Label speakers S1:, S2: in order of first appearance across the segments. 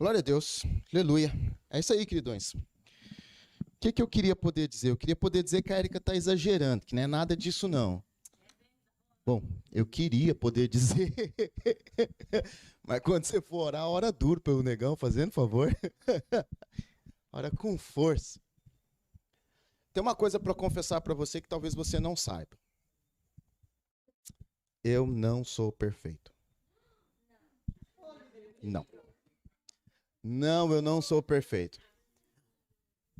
S1: Glória a Deus, aleluia. É isso aí, queridões. O que eu queria poder dizer? Eu queria poder dizer que a Érica está exagerando, que não é nada disso não. Bom, eu queria poder dizer, mas quando você for orar, ora duro pelo negão, fazendo favor. Ora com força. Tem uma coisa para confessar para você que talvez você não saiba. Eu não sou perfeito. Não. Não, eu não sou perfeito.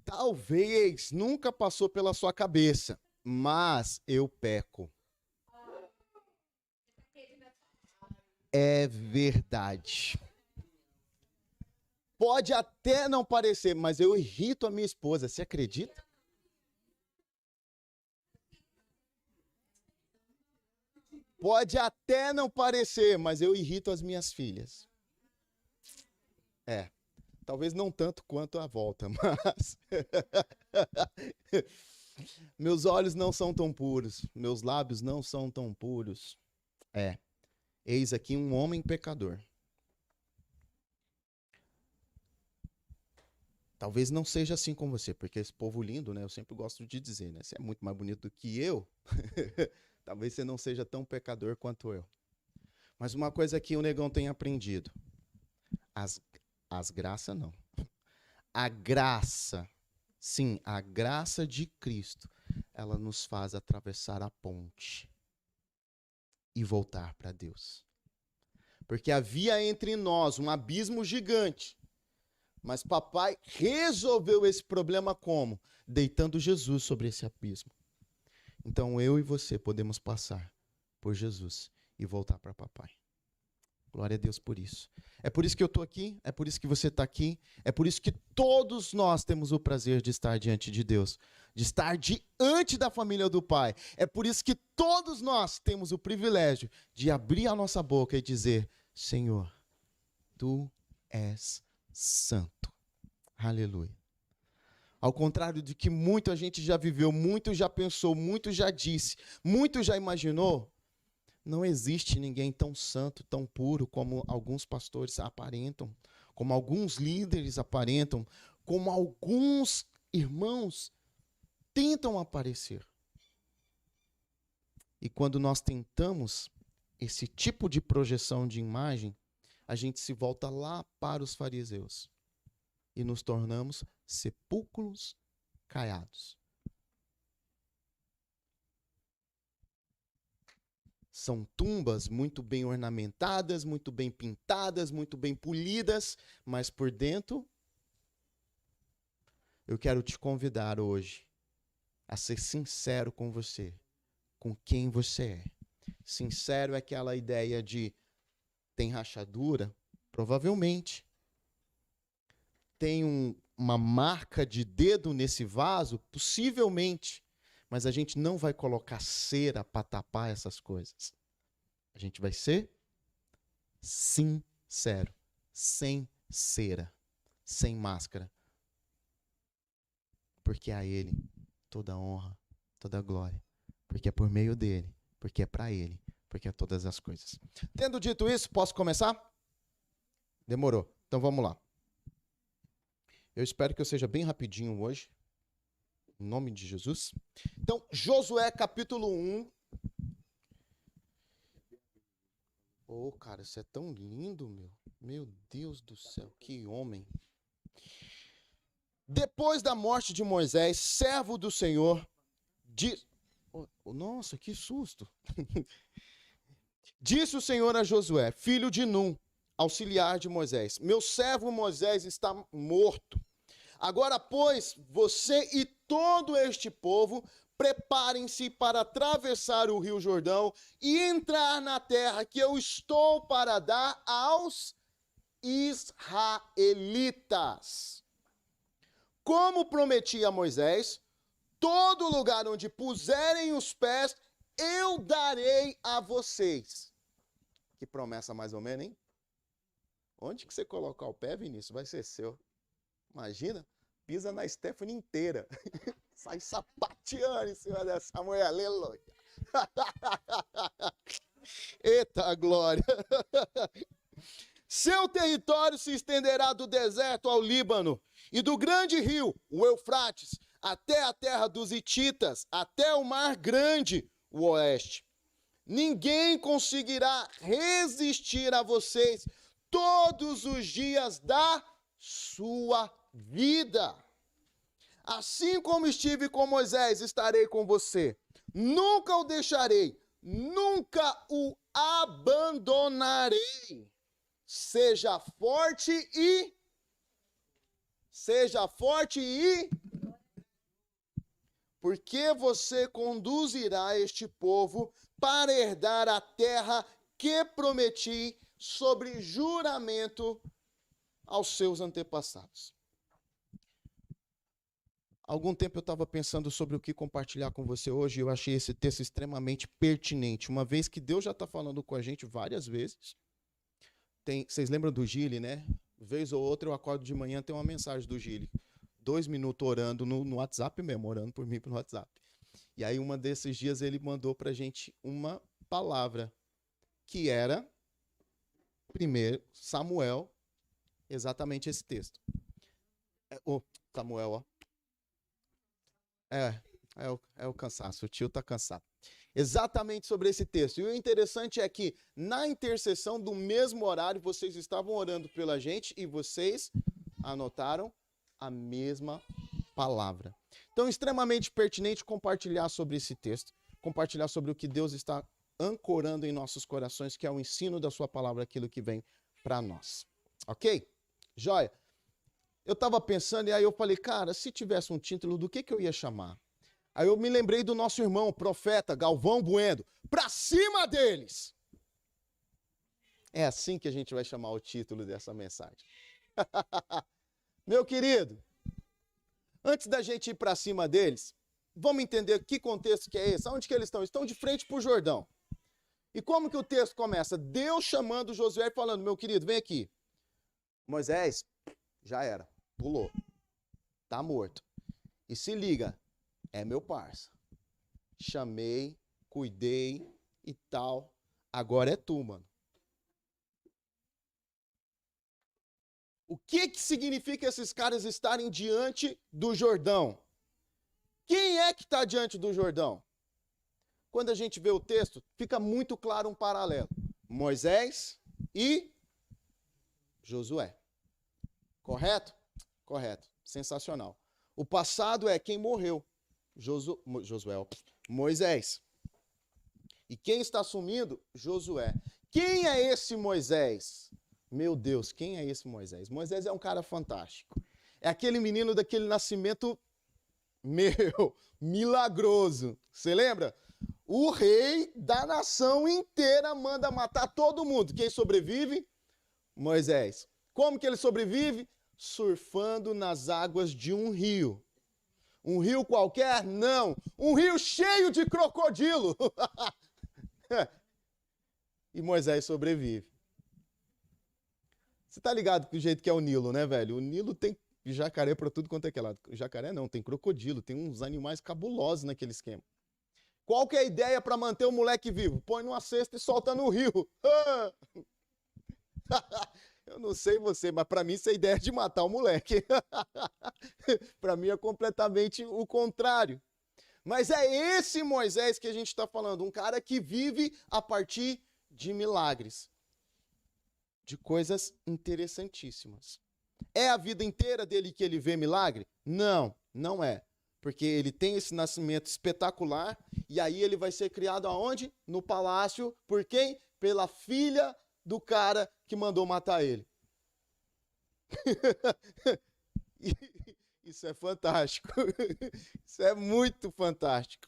S1: Talvez nunca passou pela sua cabeça, mas eu peco. É verdade. Pode até não parecer, mas eu irrito a minha esposa, você acredita? Pode até não parecer, mas eu irrito as minhas filhas. Talvez não tanto quanto a volta, mas meus olhos não são tão puros, meus lábios não são tão puros. Eis aqui um homem pecador. Talvez não seja assim com você, porque esse povo lindo, né? Eu sempre gosto de dizer, né? Você é muito mais bonito do que eu. Talvez você não seja tão pecador quanto eu. Mas uma coisa que o negão tem aprendido. As graças não. A graça, sim, a graça de Cristo, ela nos faz atravessar a ponte e voltar para Deus. Porque havia entre nós um abismo gigante. Mas papai resolveu esse problema como? Deitando Jesus sobre esse abismo. Então eu e você podemos passar por Jesus e voltar para papai. Glória a Deus por isso. É por isso que eu estou aqui, é por isso que você está aqui, é por isso que todos nós temos o prazer de estar diante de Deus, de estar diante da família do Pai. É por isso que todos nós temos o privilégio de abrir a nossa boca e dizer: Senhor, Tu és santo. Aleluia. Ao contrário de que muito a gente já viveu, muito já pensou, muito já disse, muito já imaginou, não existe ninguém tão santo, tão puro como alguns pastores aparentam, como alguns líderes aparentam, como alguns irmãos tentam aparecer. E quando nós tentamos esse tipo de projeção de imagem, a gente se volta lá para os fariseus e nos tornamos sepulcros caiados. São tumbas muito bem ornamentadas, muito bem pintadas, muito bem polidas, mas por dentro, eu quero te convidar hoje a ser sincero com você, com quem você é. Sincero é aquela ideia de tem rachadura? Provavelmente. Tem uma marca de dedo nesse vaso? Possivelmente. Mas a gente não vai colocar cera para tapar essas coisas. A gente vai ser sincero, sem cera, sem máscara. Porque a Ele toda honra, toda glória. Porque é por meio dEle, porque é para Ele, porque é todas as coisas. Tendo dito isso, posso começar? Demorou. Então vamos lá. Eu espero que eu seja bem rapidinho hoje. Em nome de Jesus. Então, Josué capítulo 1. Oh, cara, isso é tão lindo, meu. Meu Deus do céu, que homem. Depois da morte de Moisés, servo do Senhor, nossa, que susto. Disse o Senhor a Josué, filho de Num, auxiliar de Moisés: meu servo Moisés está morto. Agora, pois, você e todo este povo, preparem-se para atravessar o rio Jordão e entrar na terra que eu estou para dar aos israelitas. Como prometi a Moisés, todo lugar onde puserem os pés, eu darei a vocês. Que promessa mais ou menos, hein? Onde que você colocar o pé, Vinícius, vai ser seu. Imagina, pisa na Stephanie inteira. Sai sapateando em cima dessa mulher, aleluia. Eita glória. Seu território se estenderá do deserto ao Líbano e do grande rio, o Eufrates, até a terra dos Hititas, até o mar grande, o oeste. Ninguém conseguirá resistir a vocês todos os dias da sua vida. Assim como estive com Moisés, estarei com você. Nunca o deixarei, nunca o abandonarei. Seja forte e porque você conduzirá este povo para herdar a terra que prometi sobre juramento aos seus antepassados. Há algum tempo eu estava pensando sobre o que compartilhar com você hoje e eu achei esse texto extremamente pertinente, uma vez que Deus já está falando com a gente várias vezes. Vocês lembram do Gile, né? Vez ou outra eu acordo de manhã, tem uma mensagem do Gile. 2 minutos orando no WhatsApp mesmo, orando por mim no WhatsApp. E aí, um desses dias, ele mandou pra gente uma palavra, que era, primeiro, Samuel, exatamente esse texto. Samuel, ó. É o cansaço, o tio tá cansado. Exatamente sobre esse texto. E o interessante é que, na intercessão do mesmo horário, vocês estavam orando pela gente e vocês anotaram a mesma palavra. Então, extremamente pertinente compartilhar sobre esse texto, compartilhar sobre o que Deus está ancorando em nossos corações, que é o ensino da sua palavra, aquilo que vem para nós. Ok? Joia? Eu estava pensando e aí eu falei, cara, se tivesse um título, do que eu ia chamar? Aí eu me lembrei do nosso irmão, o profeta Galvão Bueno. Pra cima deles! É assim que a gente vai chamar o título dessa mensagem. Meu querido, antes da gente ir pra cima deles, vamos entender que contexto que é esse? Onde que eles estão? Estão de frente pro Jordão. E como que o texto começa? Deus chamando Josué e falando, meu querido, vem aqui. Moisés, já era, pulou, tá morto. E se liga, é meu parça. Chamei, cuidei e tal. Agora é tu, mano. O que significa esses caras estarem diante do Jordão? Quem é que está diante do Jordão? Quando a gente vê o texto, fica muito claro um paralelo. Moisés e Josué. Correto? Correto. Sensacional. O passado é quem morreu. Moisés. E quem está assumindo? Josué. Quem é esse Moisés? Meu Deus, quem é esse Moisés? Moisés é um cara fantástico. É aquele menino daquele nascimento, milagroso. Você lembra? O rei da nação inteira manda matar todo mundo. Quem sobrevive? Moisés. Como que ele sobrevive? Surfando nas águas de um rio. Um rio qualquer? Não. Um rio cheio de crocodilo. E Moisés sobrevive. Você tá ligado com o jeito que é o Nilo, né, velho? O Nilo tem jacaré pra tudo quanto é que é lado. Jacaré não, tem crocodilo, tem uns animais cabulosos naquele esquema. Qual que é a ideia para manter o moleque vivo? Põe numa cesta e solta no rio. Eu não sei você, mas para mim isso é ideia de matar o moleque. Para mim é completamente o contrário. Mas é esse Moisés que a gente está falando, um cara que vive a partir de milagres, de coisas interessantíssimas. É a vida inteira dele que ele vê milagre? Não, não é. Porque ele tem esse nascimento espetacular e aí ele vai ser criado aonde? No palácio. Por quem? Pela filha do cara que mandou matar ele. Isso é fantástico. Isso é muito fantástico.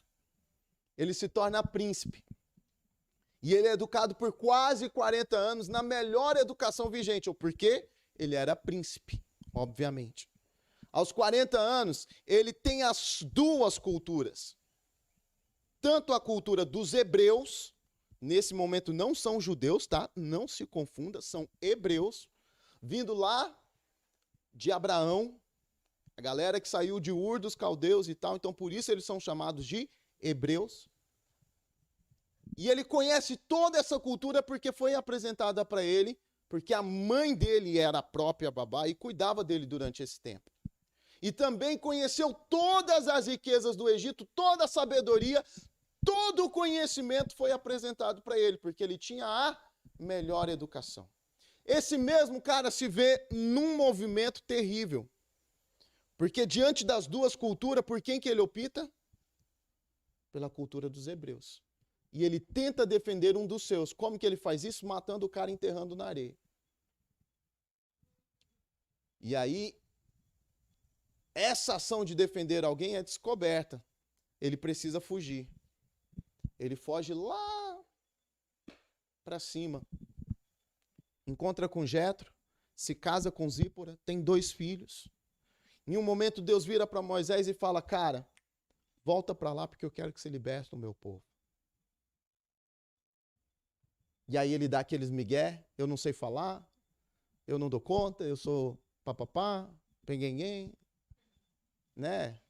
S1: Ele se torna príncipe. E ele é educado por quase 40 anos na melhor educação vigente. Ou porque ele era príncipe, obviamente. Aos 40 anos, ele tem as duas culturas. Tanto a cultura dos hebreus, nesse momento não são judeus, tá? Não se confunda, são hebreus, vindo lá de Abraão, a galera que saiu de Ur dos caldeus e tal, então por isso eles são chamados de hebreus. E ele conhece toda essa cultura porque foi apresentada para ele porque a mãe dele era a própria babá e cuidava dele durante esse tempo. E também conheceu todas as riquezas do Egito, toda a sabedoria, todo o conhecimento foi apresentado para ele, porque ele tinha a melhor educação. Esse mesmo cara se vê num movimento terrível, porque diante das duas culturas, por quem que ele opta? Pela cultura dos hebreus. E ele tenta defender um dos seus. Como que ele faz isso? Matando o cara, enterrando na areia. E aí, essa ação de defender alguém é descoberta. Ele precisa fugir. Ele foge lá para cima. Encontra com Jetro, se casa com Zípora, tem 2 filhos. Em um momento Deus vira para Moisés e fala, cara, volta para lá porque eu quero que você liberte o meu povo. E aí ele dá aqueles migué, eu não sei falar, eu não dou conta, eu sou papapá, penguenguém, né?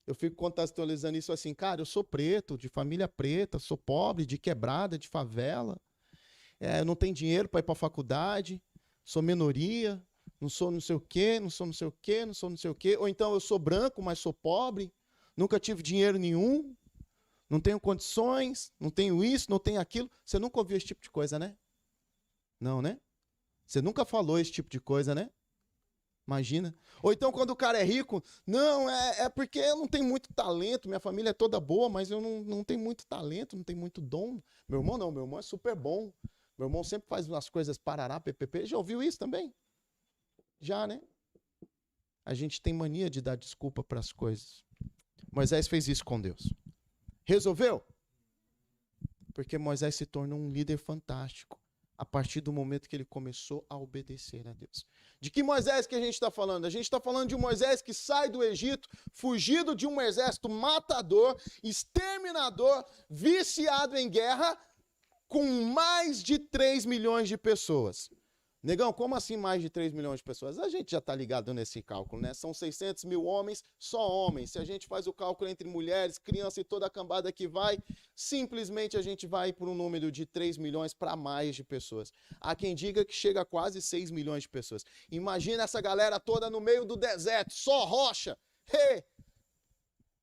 S1: Eu fico contextualizando isso assim, cara, eu sou preto, de família preta, sou pobre, de quebrada, de favela, eu não tenho dinheiro para ir para a faculdade, sou minoria, não sou não sei o quê, não sou não sei o quê, não sou não sei o quê, ou então eu sou branco, mas sou pobre, nunca tive dinheiro nenhum, não tenho condições, não tenho isso, não tenho aquilo. Você nunca ouviu esse tipo de coisa, né? Não, né? Você nunca falou esse tipo de coisa, né? Imagina. Ou então quando o cara é rico, não, é porque eu não tenho muito talento, minha família é toda boa, mas eu não tenho muito talento, não tenho muito dom. Meu irmão não, meu irmão é super bom. Meu irmão sempre faz umas coisas parará, ppp. Já ouviu isso também? Já, né? A gente tem mania de dar desculpa para as coisas. Moisés fez isso com Deus. Resolveu? Porque Moisés se tornou um líder fantástico a partir do momento que ele começou a obedecer a Deus. De que Moisés que a gente está falando? A gente está falando de um Moisés que sai do Egito, fugido de um exército matador, exterminador, viciado em guerra, com mais de 3 milhões de pessoas. Negão, como assim mais de 3 milhões de pessoas? A gente já está ligado nesse cálculo, né? São 600 mil homens, só homens. Se a gente faz o cálculo entre mulheres, criança e toda a cambada que vai, simplesmente a gente vai por um número de 3 milhões para mais de pessoas. Há quem diga que chega a quase 6 milhões de pessoas. Imagina essa galera toda no meio do deserto, só rocha. Hey!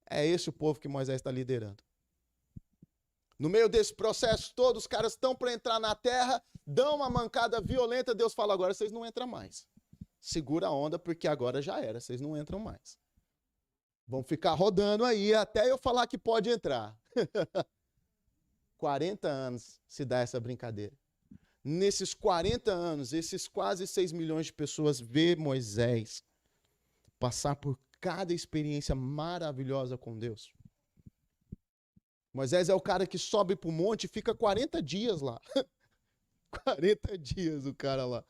S1: É esse o povo que Moisés está liderando. No meio desse processo todo, os caras estão para entrar na terra, dão uma mancada violenta, Deus fala, agora vocês não entram mais. Segura a onda, porque agora já era, vocês não entram mais. Vão ficar rodando aí até eu falar que pode entrar. 40 anos se dá essa brincadeira. Nesses 40 anos, esses quase 6 milhões de pessoas vê Moisés passar por cada experiência maravilhosa com Deus. Moisés é o cara que sobe para o monte e fica 40 dias lá. 40 dias o cara lá.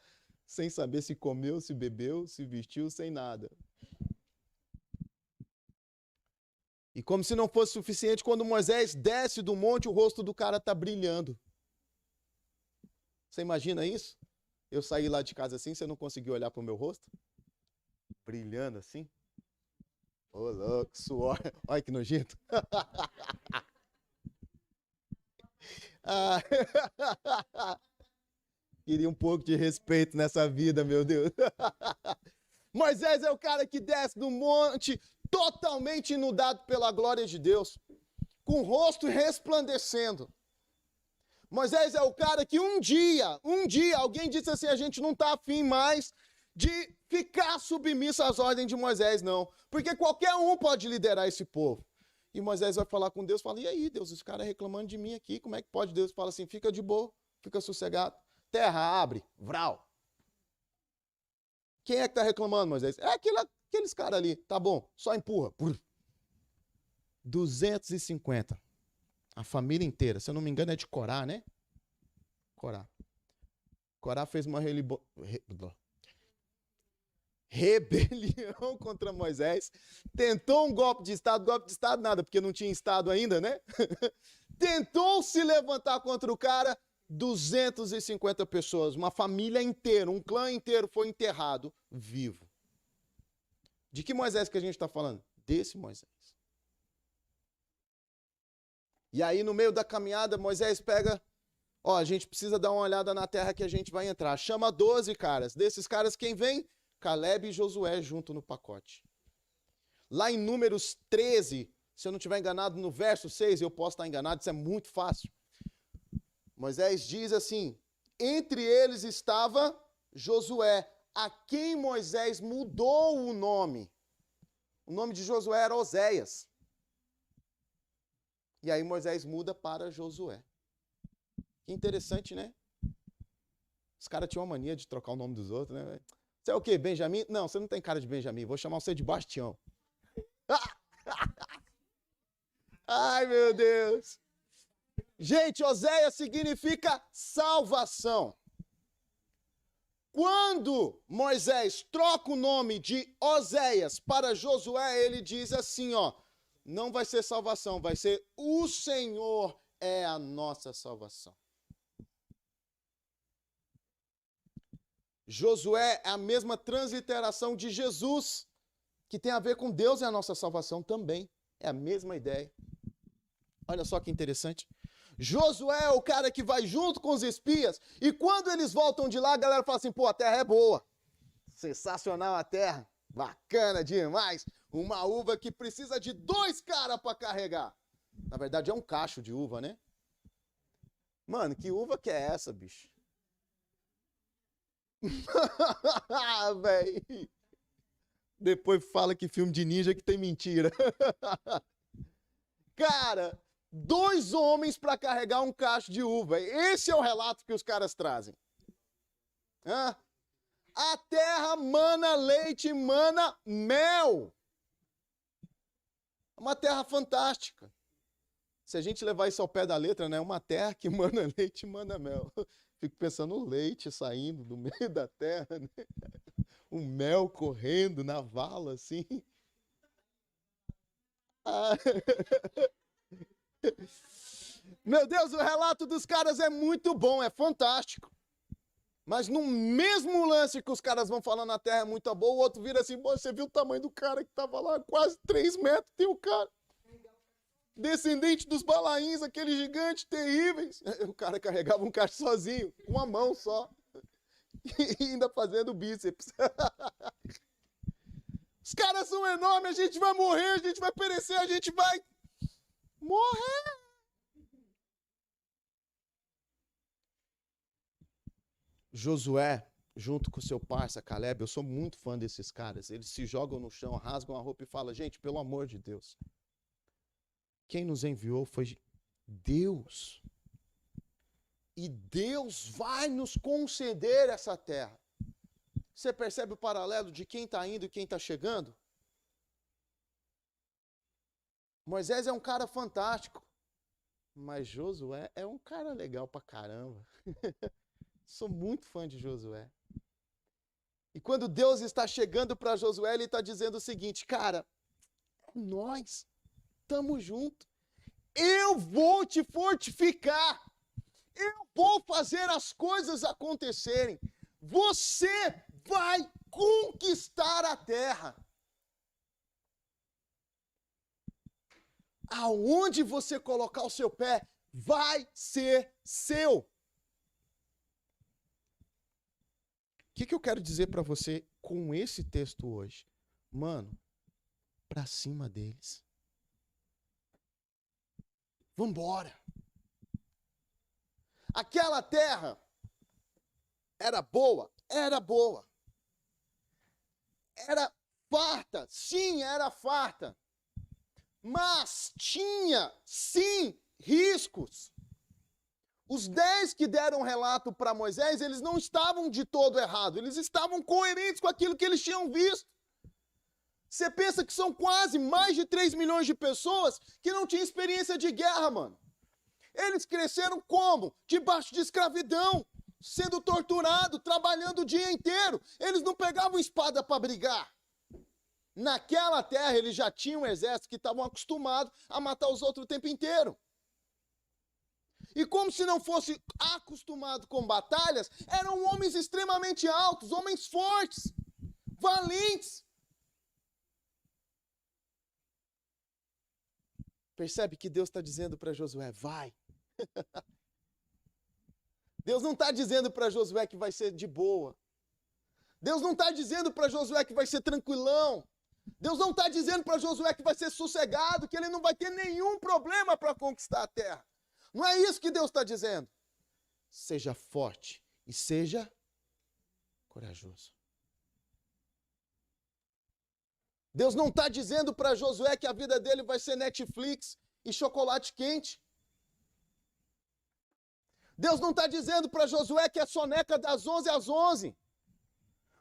S1: Sem saber se comeu, se bebeu, se vestiu, sem nada. E como se não fosse suficiente, quando Moisés desce do monte, o rosto do cara está brilhando. Você imagina isso? Eu saí lá de casa assim, você não conseguiu olhar para o meu rosto? Brilhando assim? Ô, louco, suor. Olha que nojento. Ah, queria um pouco de respeito nessa vida, meu Deus. Moisés é o cara que desce do monte totalmente inundado pela glória de Deus, com o rosto resplandecendo. Moisés é o cara que um dia, alguém disse assim, a gente não está afim mais de ficar submisso às ordens de Moisés, não. Porque qualquer um pode liderar esse povo. E Moisés vai falar com Deus, fala, e aí, Deus, os caras reclamando de mim aqui, como é que pode? Deus fala assim, fica de boa, fica sossegado. Terra, abre, vral. Quem é que está reclamando, Moisés? É aqueles caras ali, tá bom, só empurra. 250. A família inteira, se eu não me engano é de Corá, né? Corá. Corá fez uma rebelião contra Moisés, tentou um golpe de Estado nada, porque não tinha Estado ainda, né? Tentou se levantar contra o cara, 250 pessoas, uma família inteira, um clã inteiro foi enterrado vivo. De que Moisés que a gente está falando? Desse Moisés. E aí no meio da caminhada, Moisés pega Ó, a gente precisa dar uma olhada na terra que a gente vai entrar. Chama 12 caras. Desses caras, quem vem? Caleb e Josué junto no pacote. Lá em Números 13, se eu não estiver enganado, no verso 6, eu posso estar enganado, isso é muito fácil. Moisés diz assim: entre eles estava Josué, a quem Moisés mudou o nome. O nome de Josué era Oséias. E aí Moisés muda para Josué. Que interessante, né? Os caras tinham uma mania de trocar o nome dos outros, né? Você é o quê? Benjamim? Não, você não tem cara de Benjamim. Vou chamar você de Bastião. Ai, meu Deus. Gente, Oséias significa salvação. Quando Moisés troca o nome de Oséias para Josué, ele diz assim, ó, não vai ser salvação, vai ser o Senhor é a nossa salvação. Josué é a mesma transliteração de Jesus, que tem a ver com Deus e a nossa salvação também. É a mesma ideia. Olha só que interessante. Josué é o cara que vai junto com os espias, e quando eles voltam de lá, a galera fala assim, pô, a terra é boa. Sensacional a terra. Bacana demais. Uma uva que precisa de 2 caras para carregar. Na verdade, é um cacho de uva, né? Mano, que uva que é essa, bicho? Véi. Depois fala que filme de ninja que tem mentira. Cara, 2 homens para carregar um cacho de uva. Esse é o relato que os caras trazem. Hã? A terra mana leite, mana mel. Uma terra fantástica. Se a gente levar isso ao pé da letra, né? Uma terra que mana leite e mana mel. Fico pensando no leite saindo do meio da terra, né? O mel correndo na vala, assim. Ah. Meu Deus, o relato dos caras é muito bom, é fantástico. Mas no mesmo lance que os caras vão falando a terra é muito boa, o outro vira assim, você viu o tamanho do cara que tava lá? Quase 3 metros tem o cara. Descendente dos balaíns, aqueles gigantes terríveis. O cara carregava um cacho sozinho, com uma mão só. E ainda fazendo bíceps. Os caras são enormes, a gente vai morrer, a gente vai perecer, a gente vai morrer. Josué, junto com seu parça Caleb, eu sou muito fã desses caras. Eles se jogam no chão, rasgam a roupa e falam, gente, pelo amor de Deus, quem nos enviou foi Deus. E Deus vai nos conceder essa terra. Você percebe o paralelo de quem está indo e quem está chegando? Moisés é um cara fantástico, mas Josué é um cara legal pra caramba. Sou muito fã de Josué. E quando Deus está chegando para Josué, ele está dizendo o seguinte, cara, nós estamos juntos. Eu vou te fortificar. Eu vou fazer as coisas acontecerem. Você vai conquistar a terra. Aonde você colocar o seu pé, vai ser seu. O que eu quero dizer para você com esse texto hoje? Mano, para cima deles. Vambora. Aquela terra era boa? Era boa. Era farta? Sim, era farta. Mas tinha, sim, riscos. Os 10 que deram relato para Moisés, eles não estavam de todo errado, eles estavam coerentes com aquilo que eles tinham visto. Você pensa que são quase mais de 3 milhões de pessoas que não tinham experiência de guerra, mano. Eles cresceram como? Debaixo de escravidão, sendo torturado, trabalhando o dia inteiro. Eles não pegavam espada para brigar. Naquela terra, eles já tinham um exército que estavam acostumados a matar os outros o tempo inteiro. E como se não fosse acostumado com batalhas, eram homens extremamente altos, homens fortes, valentes. Percebe que Deus está dizendo para Josué, vai. Deus não está dizendo para Josué que vai ser de boa. Deus não está dizendo para Josué que vai ser tranquilão. Deus não está dizendo para Josué que vai ser sossegado, que ele não vai ter nenhum problema para conquistar a terra. Não é isso que Deus está dizendo. Seja forte e seja corajoso. Deus não está dizendo para Josué que a vida dele vai ser Netflix e chocolate quente. Deus não está dizendo para Josué que é soneca das 11 às 11.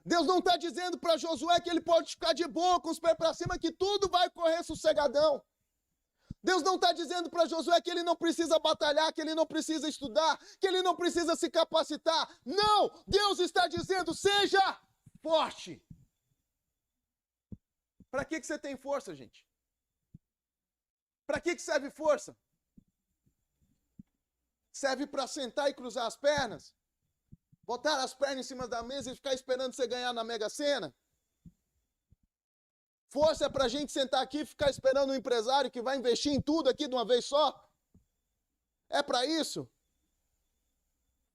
S1: Deus não está dizendo para Josué que ele pode ficar de boa com os pés para cima, que tudo vai correr sossegadão. Deus não está dizendo para Josué que ele não precisa batalhar, que ele não precisa estudar, que ele não precisa se capacitar. Não! Deus está dizendo, seja forte. Para que você tem força, gente? Para que serve força? Serve para sentar e cruzar as pernas? Botar as pernas em cima da mesa e ficar esperando você ganhar na Mega Sena? Força é para a gente sentar aqui e ficar esperando um empresário que vai investir em tudo aqui de uma vez só? É para isso?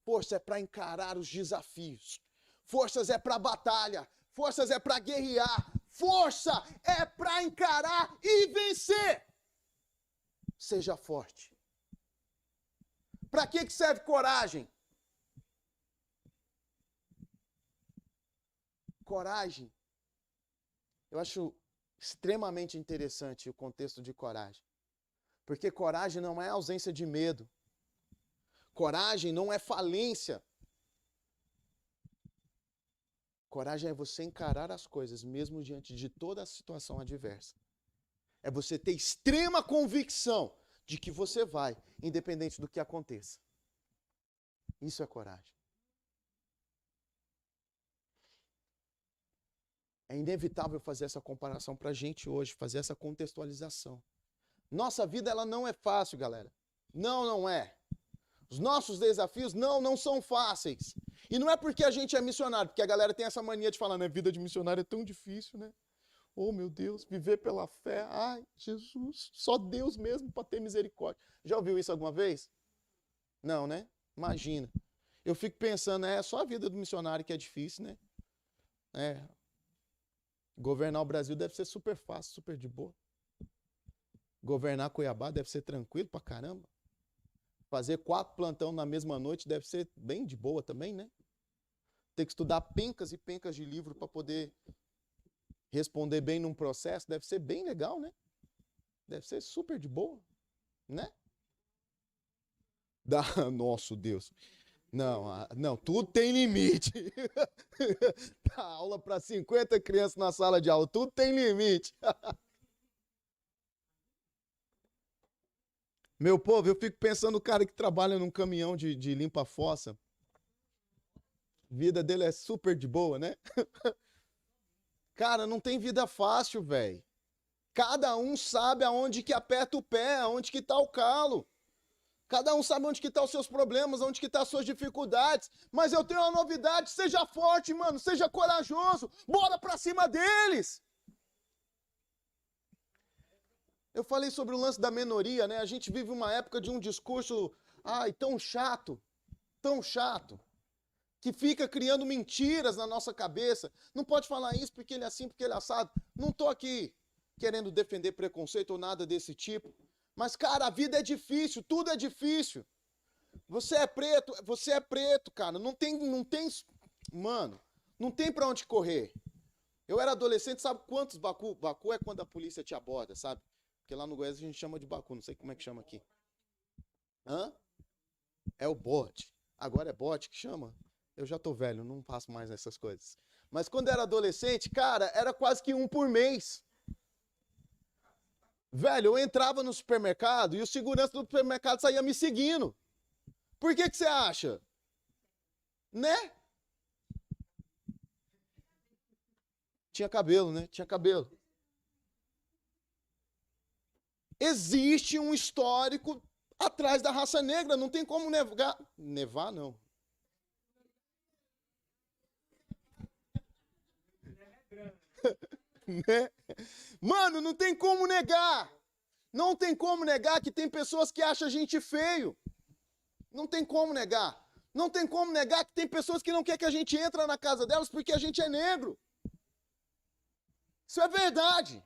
S1: Força é para encarar os desafios. Forças é para batalha. Forças é para guerrear. Força é para encarar e vencer. Seja forte. Para que serve coragem? Coragem. Eu acho extremamente interessante o contexto de coragem. Porque coragem não é ausência de medo. Coragem não é falência. Coragem é você encarar as coisas mesmo diante de toda a situação adversa. É você ter extrema convicção de que você vai, independente do que aconteça. Isso é coragem. É inevitável fazer essa comparação para a gente hoje, fazer essa contextualização. Nossa vida ela não é fácil, galera. Não é. Os nossos desafios não são fáceis. E não é porque a gente é missionário, porque a galera tem essa mania de falar, né? Vida de missionário é tão difícil, né? Oh, meu Deus, viver pela fé. Ai, Jesus, só Deus mesmo para ter misericórdia. Já ouviu isso alguma vez? Não, né? Imagina. Eu fico pensando, é só a vida do missionário que é difícil, né? Governar o Brasil deve ser super fácil, super de boa. Governar Cuiabá deve ser tranquilo pra caramba. Fazer 4 plantão na mesma noite deve ser bem de boa também, né? Ter que estudar pencas e pencas de livro para poder responder bem num processo deve ser bem legal, né? Deve ser super de boa, né? Nosso Deus. Não, tudo tem limite. Dá aula para 50 crianças na sala de aula, tudo tem limite. Meu povo, eu fico pensando no cara que trabalha num caminhão de limpa-fossa. A vida dele é super de boa, né? Cara, não tem vida fácil, velho. Cada um sabe aonde que aperta o pé, aonde que tá o calo. Cada um sabe onde que tá os seus problemas, onde que tá as suas dificuldades. Mas eu tenho uma novidade, seja forte, mano, seja corajoso. Bora pra cima deles. Eu falei sobre o lance da minoria, né? A gente vive uma época de um discurso, tão chato, que fica criando mentiras na nossa cabeça. Não pode falar isso porque ele é assim, porque ele é assado. Não tô aqui querendo defender preconceito ou nada desse tipo. Mas, cara, a vida é difícil, tudo é difícil. Você é preto, cara. Mano, não tem pra onde correr. Eu era adolescente, sabe quantos Baku? Baku é quando a polícia te aborda, sabe? Porque lá no Goiás a gente chama de Baku, não sei como é que chama aqui. É o bote. Agora é bote que chama? Eu já tô velho, não faço mais essas coisas. Mas quando era adolescente, cara, era quase que 1 por mês. Velho, eu entrava no supermercado e o segurança do supermercado saía me seguindo. Por que você acha? Né? Tinha cabelo, né? Tinha cabelo. Existe um histórico atrás da raça negra, não tem como negar. Nevar, não. Né? Mano, não tem como negar. Não tem como negar que tem pessoas que acham a gente feio. Não tem como negar. Não tem como negar que tem pessoas que não querem que a gente entre na casa delas porque a gente é negro. Isso é verdade.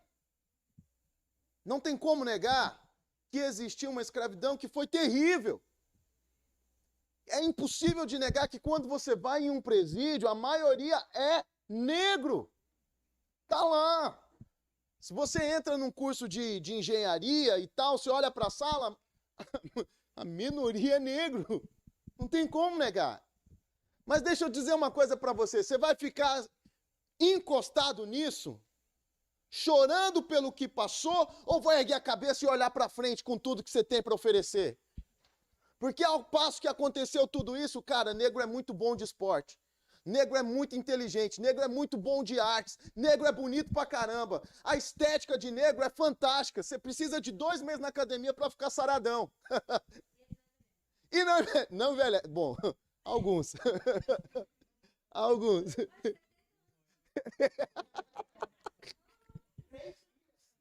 S1: Não tem como negar que existiu uma escravidão que foi terrível. É impossível de negar que quando você vai em um presídio, a maioria é negro. Tá lá. Se você entra num curso de engenharia e tal, você olha para a sala, a minoria é negro. Não tem como negar. Mas deixa eu dizer uma coisa para você. Você vai ficar encostado nisso, chorando pelo que passou, ou vai erguer a cabeça e olhar para frente com tudo que você tem para oferecer? Porque ao passo que aconteceu tudo isso, cara, negro é muito bom de esporte. Negro é muito inteligente, negro é muito bom de artes, negro é bonito pra caramba. A estética de negro é fantástica. Você precisa de 2 meses na academia para ficar saradão. E não, velho, bom, alguns. Alguns.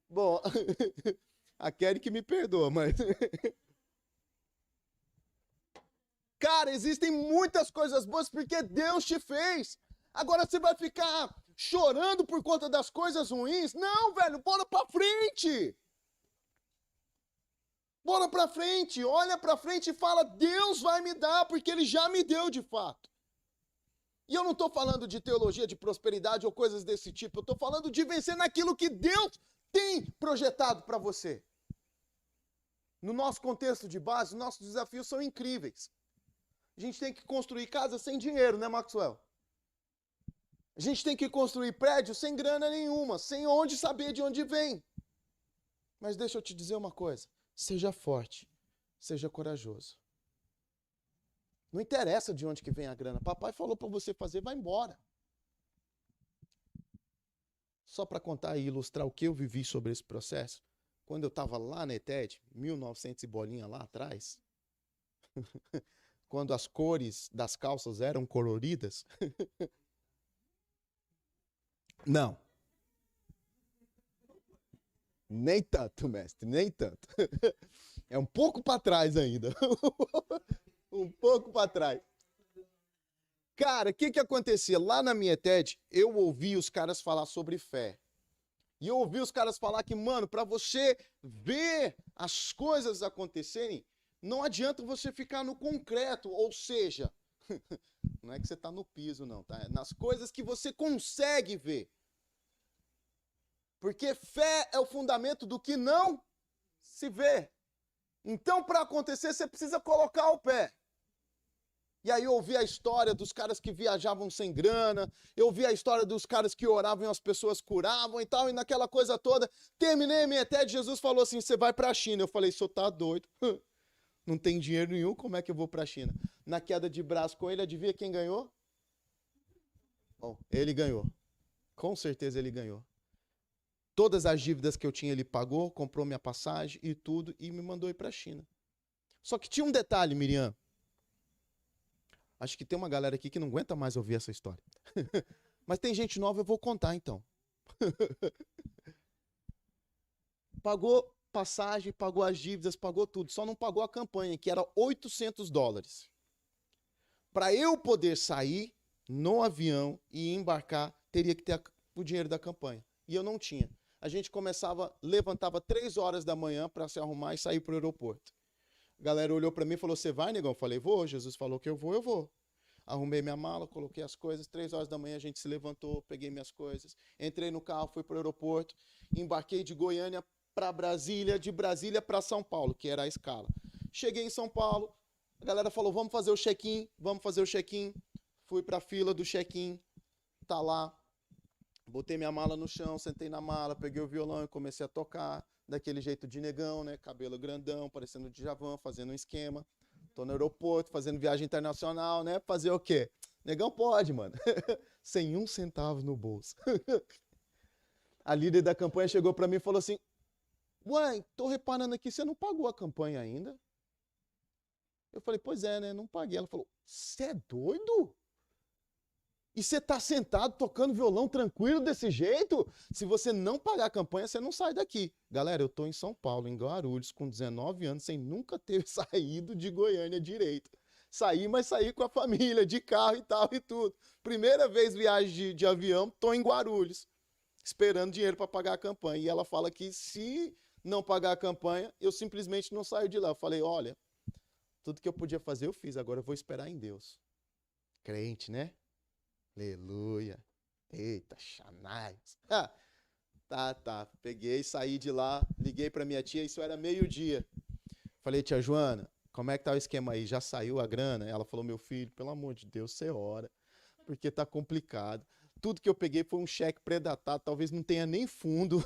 S1: Bom, a Kelly que me perdoa, mas... Cara, existem muitas coisas boas porque Deus te fez. Agora você vai ficar chorando por conta das coisas ruins? Não, velho, bora pra frente. Bora pra frente, olha pra frente e fala, Deus vai me dar, porque Ele já me deu de fato. E eu não estou falando de teologia de prosperidade ou coisas desse tipo, eu estou falando de vencer naquilo que Deus tem projetado para você. No nosso contexto de base, os nossos desafios são incríveis. A gente tem que construir casa sem dinheiro, né, Maxwell? A gente tem que construir prédio sem grana nenhuma, sem onde saber de onde vem. Mas deixa eu te dizer uma coisa. Seja forte, seja corajoso. Não interessa de onde que vem a grana. Papai falou para você fazer, vai embora. Só para contar e ilustrar o que eu vivi sobre esse processo, quando eu estava lá na ETED, 1900 e bolinha lá atrás, quando as cores das calças eram coloridas. Não. Nem tanto, mestre, nem tanto. É um pouco para trás ainda. Um pouco para trás. Cara, o que acontecia? Lá na minha TED, eu ouvi os caras falar sobre fé. E eu ouvi os caras falar que, mano, para você ver as coisas acontecerem, não adianta você ficar no concreto, ou seja, não é que você tá no piso não, tá? É nas coisas que você consegue ver. Porque fé é o fundamento do que não se vê. Então, para acontecer, você precisa colocar o pé. E aí eu ouvi a história dos caras que viajavam sem grana, eu ouvi a história dos caras que oravam e as pessoas curavam e tal, e naquela coisa toda, terminei a minha TED, Jesus falou assim, você vai para a China. Eu falei, senhor tá doido, não tem dinheiro nenhum, como é que eu vou para a China? Na queda de braço com ele, adivinha quem ganhou? Bom, ele ganhou, com certeza ele ganhou. Todas as dívidas que eu tinha ele pagou, comprou minha passagem e tudo, e me mandou ir para a China. Só que tinha um detalhe, Miriam. Acho que tem uma galera aqui que não aguenta mais ouvir essa história. Mas tem gente nova, eu vou contar então. Pagou passagem, pagou as dívidas, pagou tudo. Só não pagou a campanha, que era $800. Para eu poder sair no avião e embarcar, teria que ter o dinheiro da campanha. E eu não tinha. A gente levantava 3 horas da manhã para se arrumar e sair para o aeroporto. A galera olhou para mim e falou, você vai, negão? Eu falei, vou. Jesus falou que eu vou. Arrumei minha mala, coloquei as coisas. 3 horas da manhã a gente se levantou, peguei minhas coisas. Entrei no carro, fui para o aeroporto. Embarquei de Goiânia para Brasília, de Brasília para São Paulo, que era a escala. Cheguei em São Paulo, a galera falou, vamos fazer o check-in. Fui para a fila do check-in, tá lá. Botei minha mala no chão, sentei na mala, peguei o violão e comecei a tocar. Daquele jeito de negão, né? Cabelo grandão, parecendo Djavan, fazendo um esquema. Tô no aeroporto, fazendo viagem internacional, né? Fazer o quê? Negão pode, mano. Sem um centavo no bolso. A líder da campanha chegou pra mim e falou assim, ué, tô reparando aqui, você não pagou a campanha ainda? Eu falei, pois é, né? Não paguei. Ela falou, você é doido? E você tá sentado tocando violão tranquilo desse jeito? Se você não pagar a campanha, você não sai daqui. Galera, eu tô em São Paulo, em Guarulhos, com 19 anos, sem nunca ter saído de Goiânia direito. Saí, mas saí com a família, de carro e tal e tudo. Primeira vez viagem de avião, tô em Guarulhos, esperando dinheiro para pagar a campanha. E ela fala que se não pagar a campanha, eu simplesmente não saio de lá. Eu falei, olha, tudo que eu podia fazer eu fiz, agora eu vou esperar em Deus. Crente, né? Aleluia. Eita, chanais. Tá. Peguei, saí de lá, liguei para minha tia, isso era meio-dia. Falei, tia Joana, como é que tá o esquema aí? Já saiu a grana? Ela falou, meu filho, pelo amor de Deus, você ora, porque tá complicado. Tudo que eu peguei foi um cheque pré-datado, talvez não tenha nem fundo,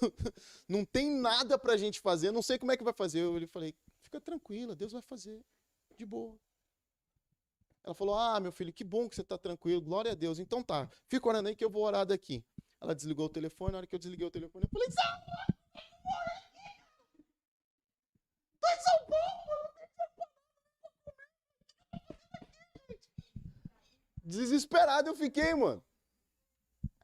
S1: não tem nada pra gente fazer, não sei como é que vai fazer. Eu falei, fica tranquila, Deus vai fazer, de boa. Ela falou, meu filho, que bom que você tá tranquilo, glória a Deus. Então tá, fica orando aí que eu vou orar daqui. Ela desligou o telefone, na hora que eu desliguei o telefone, eu falei, tô em São Paulo! Desesperado eu fiquei, mano.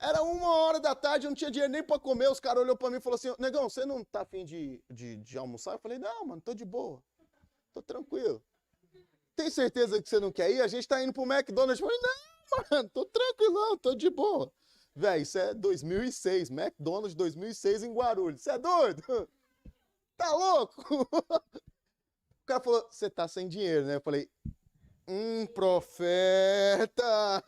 S1: Era 1h da tarde, eu não tinha dinheiro nem pra comer. Os caras olhou pra mim e falaram assim, negão, você não tá afim de almoçar? Eu falei, não, mano, tô de boa. Tô tranquilo. Tem certeza que você não quer ir? A gente tá indo pro McDonald's. Eu falei, não, mano, tô tranquilão, tô de boa. Véi, isso é 2006, McDonald's 2006 em Guarulhos. Você é doido? Tá louco? O cara falou, você tá sem dinheiro, né? Eu falei, profeta!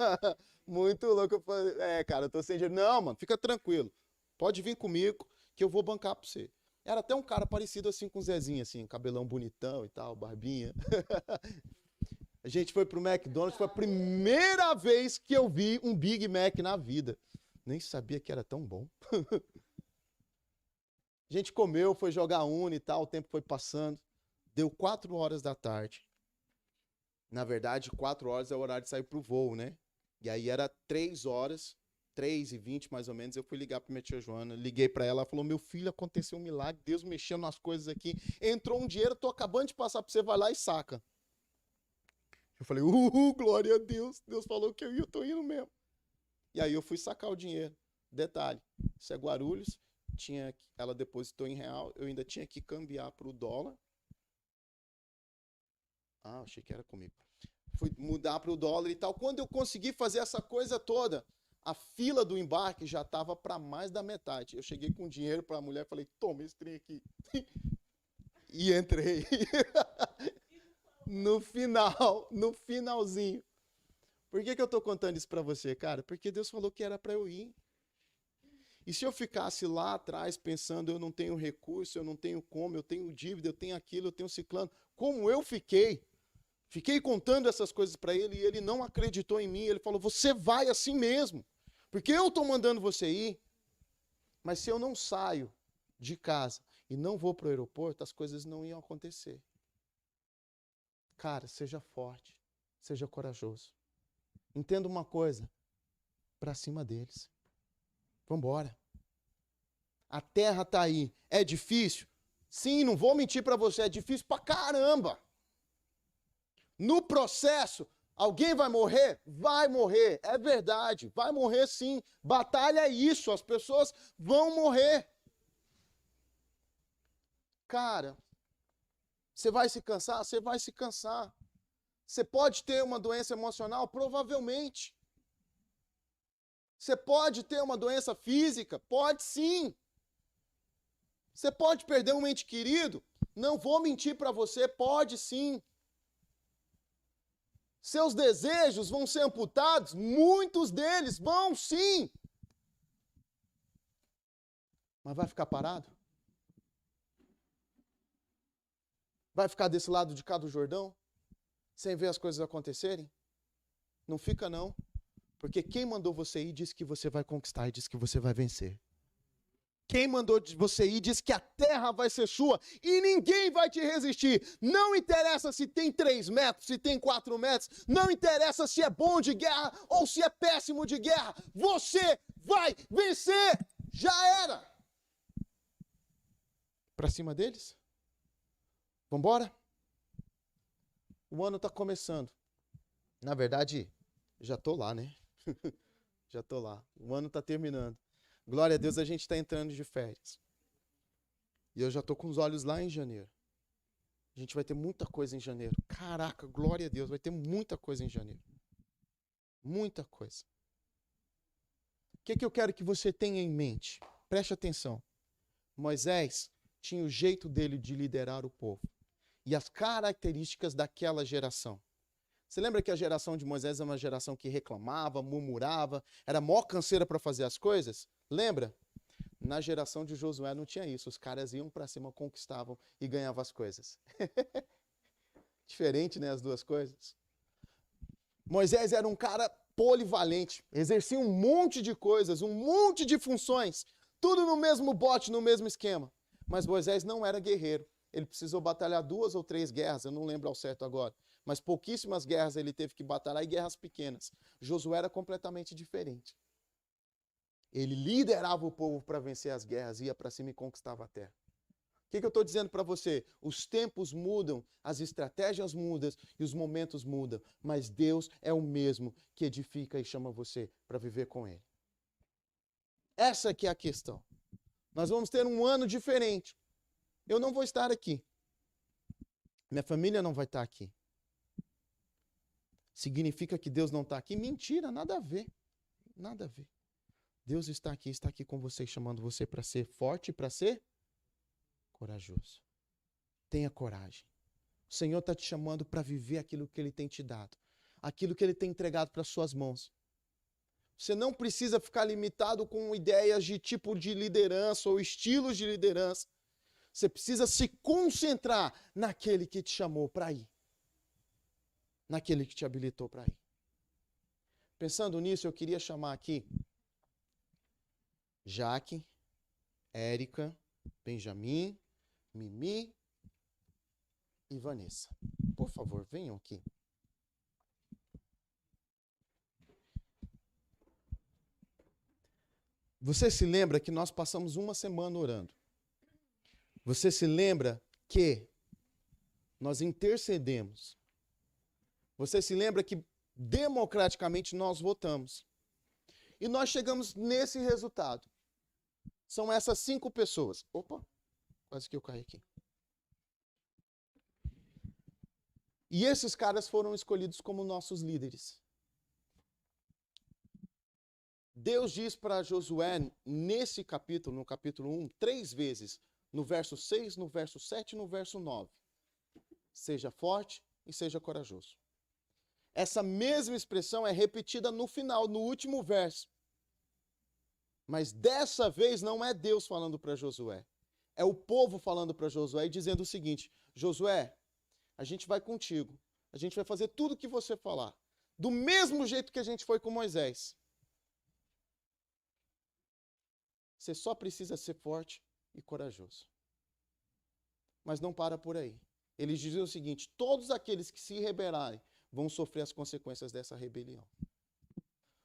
S1: Muito louco. Eu falei, cara, eu tô sem dinheiro. Não, mano, fica tranquilo. Pode vir comigo que eu vou bancar pra você. Era até um cara parecido assim com o Zezinho, assim, cabelão bonitão e tal, barbinha. A gente foi pro McDonald's, foi a primeira vez que eu vi um Big Mac na vida. Nem sabia que era tão bom. A gente comeu, foi jogar Uno e tal, o tempo foi passando. Deu 4h da tarde. Na verdade, 4h é o horário de sair pro voo, né? E aí era 3h, 3h20 mais ou menos, eu fui ligar pra minha tia Joana, liguei pra ela, ela falou, meu filho, aconteceu um milagre, Deus mexendo nas coisas aqui, entrou um dinheiro, tô acabando de passar pra você, vai lá e saca. Eu falei, glória a Deus, Deus falou que eu tô indo mesmo. E aí eu fui sacar o dinheiro. Detalhe, isso é Guarulhos, ela depositou em real, eu ainda tinha que cambiar pro dólar. Achei que era comigo. Fui mudar para o dólar e tal. Quando eu consegui fazer essa coisa toda, a fila do embarque já estava para mais da metade. Eu cheguei com dinheiro para a mulher e falei, toma esse trem aqui. E entrei. No finalzinho. Por que eu estou contando isso para você, cara? Porque Deus falou que era para eu ir. E se eu ficasse lá atrás pensando, eu não tenho recurso, eu não tenho como, eu tenho dívida, eu tenho aquilo, eu tenho ciclano, como eu fiquei contando essas coisas para ele e ele não acreditou em mim. Ele falou, você vai assim mesmo, porque eu estou mandando você ir. Mas se eu não saio de casa e não vou para o aeroporto, as coisas não iam acontecer. Cara, seja forte, seja corajoso. Entenda uma coisa, para cima deles. Vambora. A terra está aí. É difícil? Sim, não vou mentir para você, é difícil pra caramba. No processo, alguém vai morrer? Vai morrer, é verdade, vai morrer sim. Batalha é isso, as pessoas vão morrer. Cara, você vai se cansar? Você vai se cansar. Você pode ter uma doença emocional? Provavelmente. Você pode ter uma doença física? Pode sim. Você pode perder um ente querido? Não vou mentir para você, pode sim. Seus desejos vão ser amputados? Muitos deles vão sim. Mas vai ficar parado? Vai ficar desse lado de cá do Jordão? Sem ver as coisas acontecerem? Não fica não. Porque quem mandou você ir disse que você vai conquistar e disse que você vai vencer. Quem mandou você ir diz que a terra vai ser sua e ninguém vai te resistir. Não interessa se tem 3 metros, se tem 4 metros. Não interessa se é bom de guerra ou se é péssimo de guerra. Você vai vencer. Já era. Para cima deles? Vambora? O ano está começando. Na verdade, já estou lá, né? Já estou lá. O ano está terminando. Glória a Deus, a gente está entrando de férias. E eu já estou com os olhos lá em janeiro. A gente vai ter muita coisa em janeiro. Caraca, glória a Deus, vai ter muita coisa em janeiro. Muita coisa. O que eu quero que você tenha em mente? Preste atenção. Moisés tinha o jeito dele de liderar o povo e as características daquela geração. Você lembra que a geração de Moisés é uma geração que reclamava, murmurava, era mó canseira para fazer as coisas? Lembra? Na geração de Josué não tinha isso. Os caras iam para cima, conquistavam e ganhavam as coisas. Diferente, né, as duas coisas. Moisés era um cara polivalente, exercia um monte de coisas, um monte de funções, tudo no mesmo bote, no mesmo esquema. Mas Moisés não era guerreiro. Ele precisou batalhar 2 ou 3 guerras, eu não lembro ao certo agora. Mas pouquíssimas guerras ele teve que batalhar e guerras pequenas. Josué era completamente diferente. Ele liderava o povo para vencer as guerras, ia para cima e conquistava a terra. O que eu estou dizendo para você? Os tempos mudam, as estratégias mudam e os momentos mudam. Mas Deus é o mesmo que edifica e chama você para viver com Ele. Essa que é a questão. Nós vamos ter um ano diferente. Eu não vou estar aqui. Minha família não vai estar aqui. Significa que Deus não está aqui? Mentira, nada a ver. Nada a ver. Deus está aqui com você, chamando você para ser forte e para ser corajoso. Tenha coragem. O Senhor está te chamando para viver aquilo que Ele tem te dado. Aquilo que Ele tem entregado para as suas mãos. Você não precisa ficar limitado com ideias de tipo de liderança ou estilos de liderança. Você precisa se concentrar naquele que te chamou para ir. Naquele que te habilitou para ir. Pensando nisso, eu queria chamar aqui Jaque, Érica, Benjamin, Mimi e Vanessa. Por favor, venham aqui. Você se lembra que nós passamos uma semana orando? Você se lembra que nós intercedemos? Você se lembra que democraticamente nós votamos? E nós chegamos nesse resultado. São essas 5 pessoas. Opa, quase que eu caí aqui. E esses caras foram escolhidos como nossos líderes. Deus diz para Josué, nesse capítulo, no capítulo 1, 3 vezes, no verso 6, no verso 7 e no verso 9. Seja forte e seja corajoso. Essa mesma expressão é repetida no final, no último verso. Mas dessa vez não é Deus falando para Josué. É o povo falando para Josué e dizendo o seguinte: Josué, a gente vai contigo. A gente vai fazer tudo o que você falar. Do mesmo jeito que a gente foi com Moisés. Você só precisa ser forte e corajoso. Mas não para por aí. Eles dizem o seguinte: todos aqueles que se rebelarem vão sofrer as consequências dessa rebelião.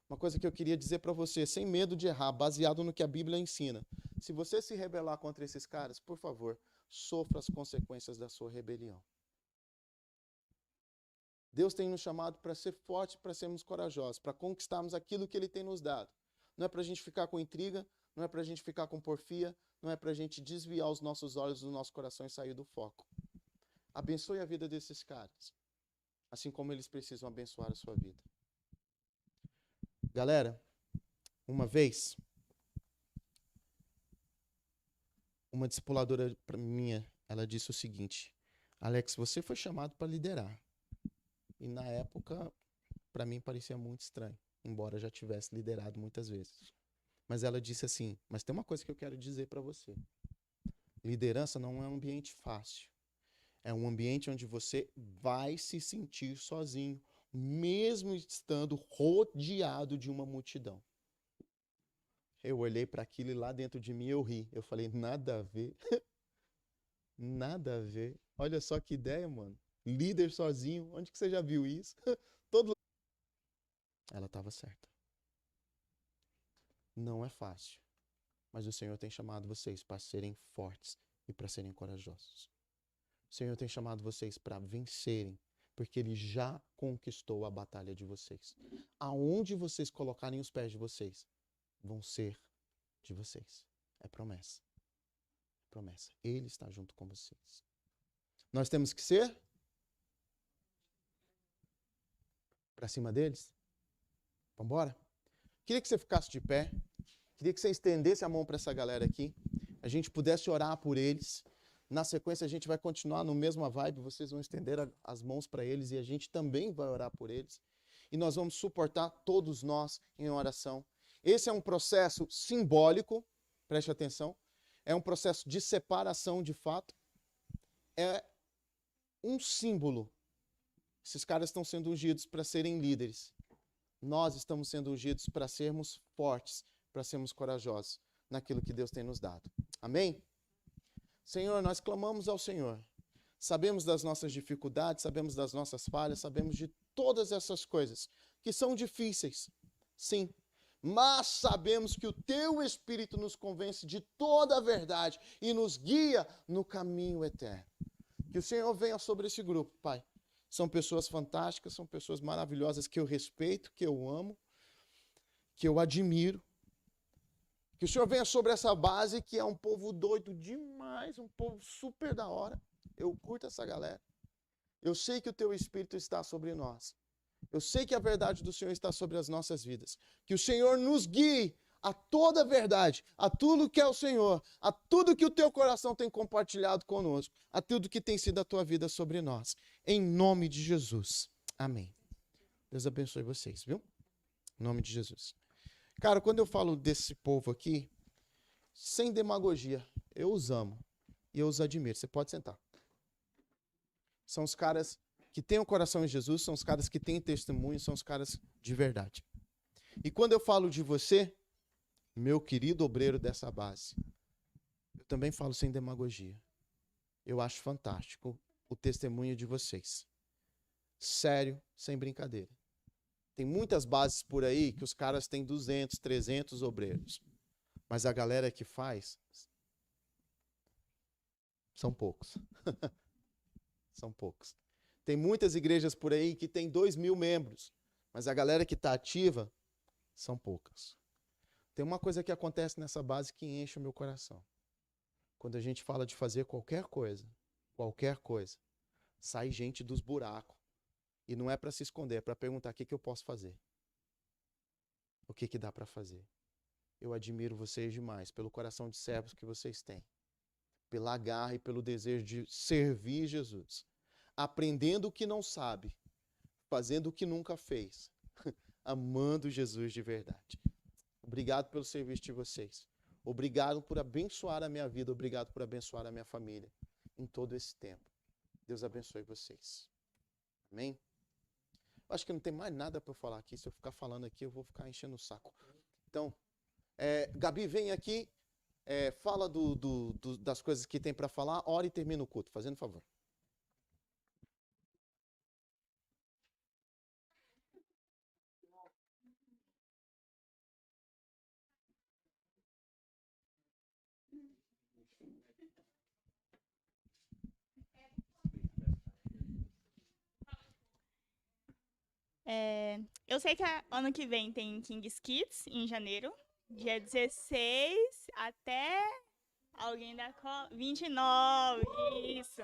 S1: Uma coisa que eu queria dizer para você, sem medo de errar, baseado no que a Bíblia ensina. Se você se rebelar contra esses caras, por favor, sofra as consequências da sua rebelião. Deus tem nos chamado para ser fortes, para sermos corajosos, para conquistarmos aquilo que Ele tem nos dado. Não é para a gente ficar com intriga, não é para a gente ficar com porfia, não é para a gente desviar os nossos olhos do nosso coração e sair do foco. Abençoe a vida desses caras, assim como eles precisam abençoar a sua vida. Galera, uma vez, uma discipuladora minha, ela disse o seguinte: Alex, você foi chamado para liderar. E na época, para mim parecia muito estranho, embora eu já tivesse liderado muitas vezes. Mas ela disse assim: mas tem uma coisa que eu quero dizer para você. Liderança não é um ambiente fácil. É um ambiente onde você vai se sentir sozinho, mesmo estando rodeado de uma multidão. Eu olhei para aquilo e lá dentro de mim eu ri. Eu falei, nada a ver. Nada a ver. Olha só que ideia, mano. Líder sozinho. Onde que você já viu isso? Todo... Ela estava certa. Não é fácil. Mas o Senhor tem chamado vocês para serem fortes e para serem corajosos. O Senhor tem chamado vocês para vencerem, porque Ele já conquistou a batalha de vocês. Aonde vocês colocarem os pés de vocês, vão ser de vocês. É promessa. Promessa. Ele está junto com vocês. Nós temos que ser para cima deles. Vamos embora? Queria que você ficasse de pé. Queria que você estendesse a mão para essa galera aqui. A gente pudesse orar por eles. Na sequência, a gente vai continuar no mesma vibe. Vocês vão estender as mãos para eles e a gente também vai orar por eles. E nós vamos suportar todos nós em oração. Esse é um processo simbólico, preste atenção. É um processo de separação de fato. É um símbolo. Esses caras estão sendo ungidos para serem líderes. Nós estamos sendo ungidos para sermos fortes, para sermos corajosos naquilo que Deus tem nos dado. Amém? Senhor, nós clamamos ao Senhor. Sabemos das nossas dificuldades, sabemos das nossas falhas, sabemos de todas essas coisas que são difíceis. Sim. Mas sabemos que o Teu Espírito nos convence de toda a verdade e nos guia no caminho eterno. Que o Senhor venha sobre esse grupo, Pai. São pessoas fantásticas, são pessoas maravilhosas que eu respeito, que eu amo, que eu admiro. Que o Senhor venha sobre essa base que é um povo doido demais, um povo super da hora. Eu curto essa galera. Eu sei que o Teu Espírito está sobre nós. Eu sei que a verdade do Senhor está sobre as nossas vidas. Que o Senhor nos guie a toda a verdade, a tudo que é o Senhor, a tudo que o Teu coração tem compartilhado conosco, a tudo que tem sido a Tua vida sobre nós. Em nome de Jesus. Amém. Deus abençoe vocês, viu? Em nome de Jesus. Cara, quando eu falo desse povo aqui, sem demagogia, eu os amo e eu os admiro. Você pode sentar. São os caras que têm o coração em Jesus, são os caras que têm testemunho, são os caras de verdade. E quando eu falo de você, meu querido obreiro dessa base, eu também falo sem demagogia. Eu acho fantástico o testemunho de vocês. Sério, sem brincadeira. Tem muitas bases por aí que os caras têm 200, 300 obreiros. Mas a galera que faz são poucos. São poucos. Tem muitas igrejas por aí que tem 2.000 membros, mas a galera que está ativa são poucas. Tem uma coisa que acontece nessa base que enche o meu coração. Quando a gente fala de fazer qualquer coisa, sai gente dos buracos. E não é para se esconder, é para perguntar o que eu posso fazer. O que dá para fazer. Eu admiro vocês demais pelo coração de servos que vocês têm. Pela garra e pelo desejo de servir Jesus. Aprendendo o que não sabe, fazendo o que nunca fez, amando Jesus de verdade. Obrigado pelo serviço de vocês. Obrigado por abençoar a minha vida, obrigado por abençoar a minha família em todo esse tempo. Deus abençoe vocês. Amém? Eu acho que não tem mais nada para eu falar aqui. Se eu ficar falando aqui, eu vou ficar enchendo o saco. Então, Gabi, vem aqui, fala das coisas que tem para falar, ora e termina o culto, fazendo favor.
S2: Eu sei que ano que vem tem King's Kids, em janeiro. Dia 16 até alguém da 29, isso.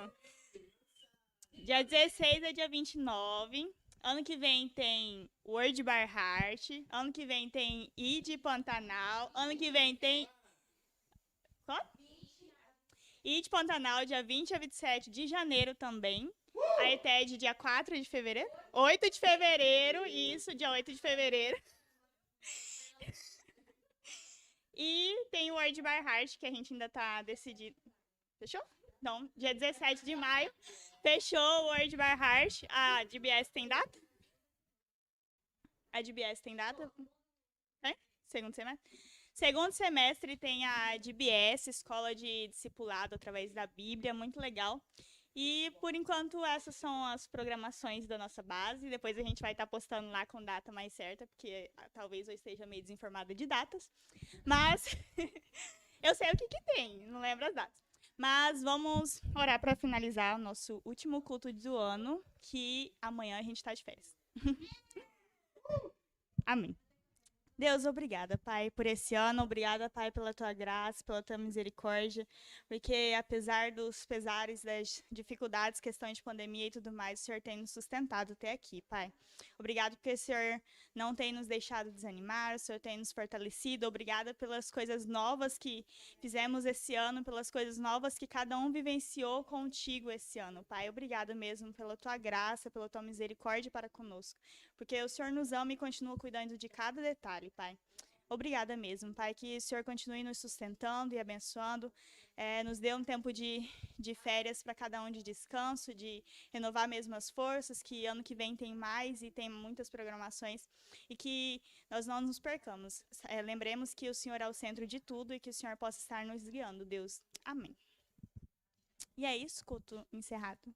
S2: Dia 16 a dia 29. Ano que vem tem Word by Heart. Ano que vem tem ID Pantanal. Ano que vem tem... Qual? ID Pantanal, dia 20 a 27 de janeiro também. A ETED, dia 4 de fevereiro. 8 de fevereiro, isso, dia 8 de fevereiro. E tem o Word by Heart, que a gente ainda tá decidido. Fechou? Então, dia 17 de maio, fechou o Word by Heart. A DBS tem data? A DBS tem data? Segundo semestre? Segundo semestre tem a DBS, Escola de Discipulado através da Bíblia, muito legal. E, por enquanto, essas são as programações da nossa base. Depois a gente vai estar postando lá com data mais certa, porque talvez eu esteja meio desinformada de datas. Mas eu sei o que tem, não lembro as datas. Mas vamos orar para finalizar o nosso último culto do ano, que amanhã a gente está de férias. Amém. Deus, obrigada, Pai, por esse ano. Obrigada, Pai, pela tua graça, pela tua misericórdia. Porque apesar dos pesares, das dificuldades, questões de pandemia e tudo mais, o Senhor tem nos sustentado até aqui, Pai. Obrigado porque o Senhor não tem nos deixado desanimar, o Senhor tem nos fortalecido. Obrigada pelas coisas novas que fizemos esse ano, pelas coisas novas que cada um vivenciou contigo esse ano, Pai. Obrigada mesmo pela tua graça, pela tua misericórdia para conosco. Porque o Senhor nos ama e continua cuidando de cada detalhe, Pai. Obrigada mesmo, Pai, que o Senhor continue nos sustentando e abençoando, nos dê um tempo de férias para cada um de descanso, de renovar mesmo as forças, que ano que vem tem mais e tem muitas programações, e que nós não nos percamos. Lembremos que o Senhor é o centro de tudo e que o Senhor possa estar nos guiando, Deus. Amém. E é isso, culto encerrado.